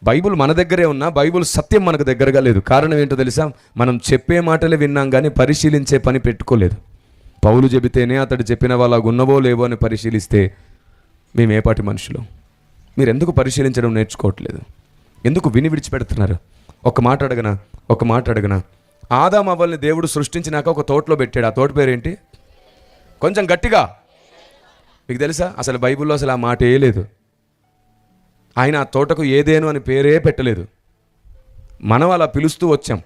Bible మన దగ్గరే ఉన్నా బైబుల్ సత్యం మనకు దగ్గరగా లేదు. కారణం ఏంటో తెలుసా? మనం చెప్పే మాటలే విన్నాం కానీ పరిశీలించే పని పెట్టుకోలేదు. పౌలు చెబితేనే అతడు చెప్పిన వాళ్ళ ఉన్నవో లేవో అని పరిశీలిస్తే మేము ఏ పాటి మనుషులు? మీరు ఎందుకు పరిశీలించడం నేర్చుకోవట్లేదు? ఎందుకు విని విడిచిపెడుతున్నారు? ఒక మాట అడగనా ఆదాము అవ్వల్ని దేవుడు సృష్టించినాక ఒక తోటలో పెట్టాడు. ఆ తోట పేరేంటి? కొంచెం గట్టిగా మీకు తెలుసా? అసలు బైబిల్లో అసలు ఆ మాట లేదు. ఆయన ఆ తోటకు ఏదేను అని పేరే పెట్టలేదు. మనం అలా పిలుస్తూ వచ్చాం.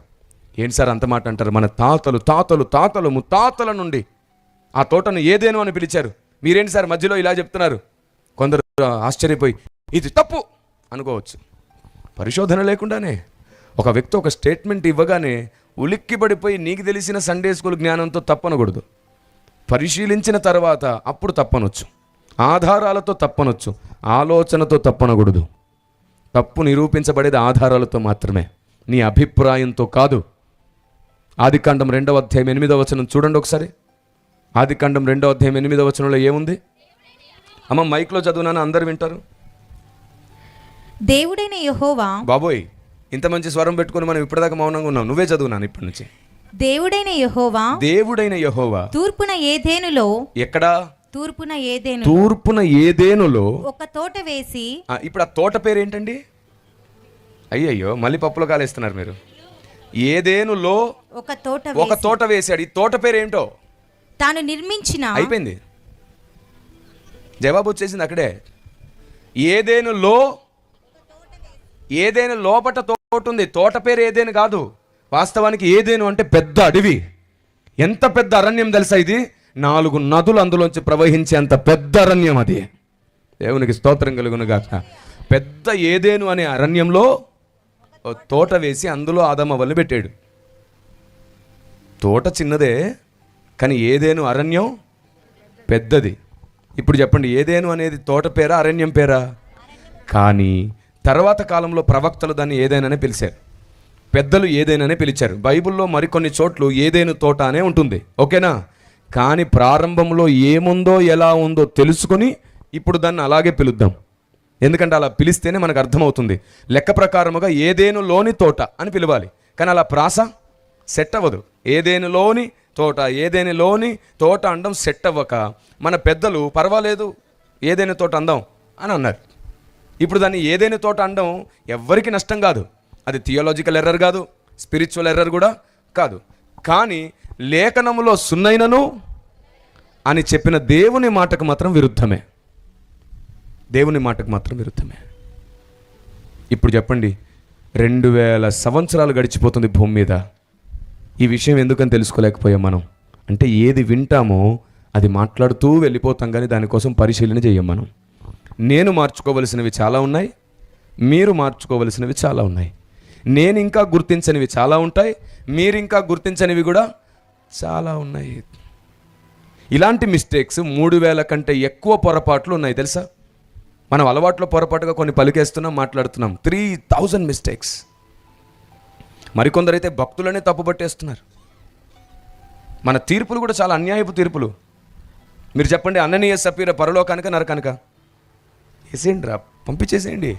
ఏంటి సార్ అంత మాట అంటారు? మన తాతలు ముత్తాతల నుండి ఆ తోటను ఏదేను అని పిలిచారు. మీరేంటి సార్ మధ్యలో ఇలా చెప్తున్నారు? కొందరు ఆశ్చర్యపోయి ఇది తప్పు అనుకోవచ్చు. పరిశోధన లేకుండానే ఒక వ్యక్తి ఒక స్టేట్మెంట్ ఇవ్వగానే ఉలిక్కిపడిపోయి నీకు తెలిసిన సండే స్కూల్ జ్ఞానంతో తప్పనకూడదు. పరిశీలించిన తర్వాత అప్పుడు తప్పనొచ్చు, ఆధారాలతో తప్పనొచ్చు, ఆలోచనతో తప్పనకూడదు. తప్పు నిరూపించబడేది ఆధారాలతో మాత్రమే, నీ అభిప్రాయంతో కాదు. ఆదికాండం 2వ అధ్యాయం 8వ వచనం చూడండి ఒకసారి. ఆదికాండం 2వ అధ్యాయం 8వ వచనంలో ఏముంది? అమ్మ మైక్లో చదువునాను, అందరు వింటారు. దేవుడైన యెహోవా. బాబోయ్, ఇంత మంచి స్వరం పెట్టుకుని మనం ఇప్పటిదాకా మౌనంగా ఉన్నాం. నువ్వే చదువునాను ఇప్పటి నుంచి. దేవుడైన యెహోవా తూర్పున ఏదెనులో. ఎక్కడ? తూర్పున ఏదెనులో ఒక తోట వేసి. ఇప్పుడు ఆ తోట పేరు ఏంటండి? అయ్యయ్యో, మళ్ళీ పప్పులో కాలేస్తున్నారు మీరు. ఏదెనులో ఒక తోట వేసాడు. ఈ తోట పేరు ఏంటో తాను నిర్మించిన. అయిపోయింది, జవాబు వచ్చేసింది అక్కడే. ఏదేను లోపట తోట ఉంది. తోట పేరు ఏదేను కాదు. వాస్తవానికి ఏదేను అంటే పెద్ద అడవి. ఎంత పెద్ద అరణ్యం తెలుసా ఇది? 4 నదులు అందులోంచి ప్రవహించే అంత పెద్ద అరణ్యం అది. దేవునికి స్తోత్రం కలుగును గాక. పెద్ద ఏదేను అనే అరణ్యంలో తోట వేసి అందులో ఆదాము అవ్వల్ని పెట్టాడు. తోట చిన్నదే కానీ ఏదేను అరణ్యం పెద్దది. ఇప్పుడు చెప్పండి, ఏదేను అనేది తోట పేరా అరణ్యం పేరా? కానీ తర్వాత కాలంలో ప్రవక్తలు దాన్ని ఏదైనానే పిలిచారు, పెద్దలు ఏదైనానే పిలిచారు. బైబిల్లో మరికొన్ని చోట్ల ఏదేను తోట అనే ఉంటుంది, ఓకేనా? కానీ ప్రారంభంలో ఏముందో ఎలా ఉందో తెలుసుకొని ఇప్పుడు దాన్ని అలాగే పిలుద్దాం. ఎందుకంటే అలా పిలిస్తేనే మనకు అర్థమవుతుంది. లెక్క ప్రకారముగా ఏదేనులోని తోట అని పిలవాలి, కానీ అలా ప్రాస సెట్ అవ్వదు. ఏదేనులోని తోట అనడం సెట్ అవ్వక మన పెద్దలు పర్వాలేదు ఏదైనా తోట అందాం అని అన్నారు. ఇప్పుడు దాన్ని ఏదైనా తోట అనడం ఎవ్వరికి నష్టం కాదు. అది థియోలాజికల్ ఎర్రర్ కాదు, స్పిరిచువల్ ఎర్రర్ కూడా కాదు. కానీ లేఖనములో సున్నైనను అని చెప్పిన దేవుని మాటకు మాత్రం విరుద్ధమే. ఇప్పుడు చెప్పండి, 2000 సంవత్సరాలు గడిచిపోతుంది భూమి మీద. ఈ విషయం ఎందుకని తెలుసుకోలేకపోయాం మనం? అంటే ఏది వింటామో అది మాట్లాడుతూ వెళ్ళిపోతాం, కానీ దానికోసం పరిశీలన చేయం మనం. నేను మార్చుకోవలసినవి చాలా ఉన్నాయి, మీరు మార్చుకోవలసినవి చాలా ఉన్నాయి. నేను ఇంకా గుర్తించనివి చాలా ఉంటాయి, మీరు ఇంకా గుర్తించనివి కూడా చాలా ఉన్నాయి. ఇలాంటి మిస్టేక్స్ 3000 కంటే ఎక్కువ పొరపాట్లు ఉన్నాయి తెలుసా? మనం అలవాట్లో పొరపాటుగా కొన్ని పలికేస్తున్నాం, మాట్లాడుతున్నాం. 3000 మిస్టేక్స్. మరికొందరైతే భక్తులనే తప్పుపట్టేస్తున్నారు. మన తీర్పులు కూడా చాలా అన్యాయపు తీర్పులు. మీరు చెప్పండి, అననీయ సఫీరా పరలోకానిక నరకానిక? వేసేయండి రా, పంపించేసేయండి.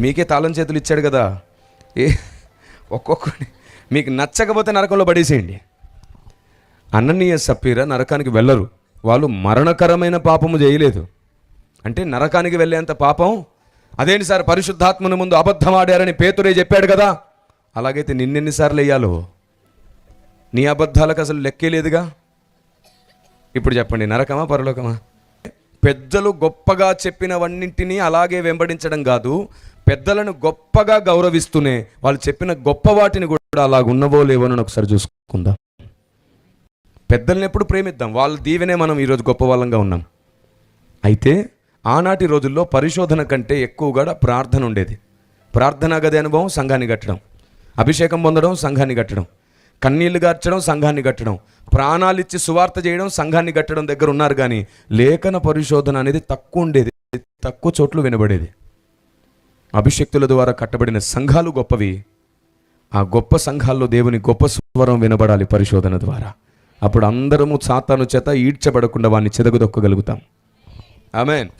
మీకే తాళం చేతులు ఇచ్చాడు కదా, ఒక్కొక్కటి మీకు నచ్చకపోతే నరకంలో పడేసేయండి. అననీయ సఫీరా నరకానికి వెళ్ళరు, వాళ్ళు మరణకరమైన పాపము చేయలేదు. అంటే నరకానికి వెళ్ళేంత పాపం అదేంటి సార్? పరిశుద్ధాత్మను ముందు అబద్ధం ఆడారని పేతురే చెప్పాడు కదా. అలాగైతే నిన్నెన్నిసార్లు వేయాలో? నీ అబద్ధాలకు అసలు లెక్కే లేదుగా. ఇప్పుడు చెప్పండి, నరకమా పరలోకమా? పెద్దలు గొప్పగా చెప్పినవన్నింటినీ అలాగే వెంబడించడం కాదు, పెద్దలను గొప్పగా గౌరవిస్తూనే వాళ్ళు చెప్పిన గొప్ప వాటిని కూడా అలాగున్నవో లేవోనని ఒకసారి చూసుకుందాం. పెద్దల్ని ఎప్పుడు ప్రేమిద్దాం, వాళ్ళ దీవెనే మనం ఈరోజు గొప్ప వాళ్ళంగా ఉన్నాం. అయితే ఆనాటి రోజుల్లో పరిశోధన కంటే ఎక్కువగా ప్రార్థన ఉండేది. ప్రార్థనా గది అనుభవం సంఘాన్ని కట్టడం, అభిషేకం పొందడం సంఘాన్ని కట్టడం, కన్నీళ్లు గార్చడం సంఘాన్ని కట్టడం, ప్రాణాలు ఇచ్చి సువార్త చేయడం సంఘాన్ని కట్టడం దగ్గర ఉన్నారు. కానీ లేఖన పరిశోధన అనేది తక్కువ ఉండేది, తక్కువ చోట్ల వినబడేది. అభిషక్తుల ద్వారా కట్టబడిన సంఘాలు గొప్పవి. ఆ గొప్ప సంఘాల్లో దేవుని గొప్ప స్వరం వినబడాలి పరిశోధన ద్వారా. అప్పుడు అందరము సాతాను చేత ఈడ్చబడకుండా వాడిని చెదగదొక్కగలుగుతాం. ఆమేన్.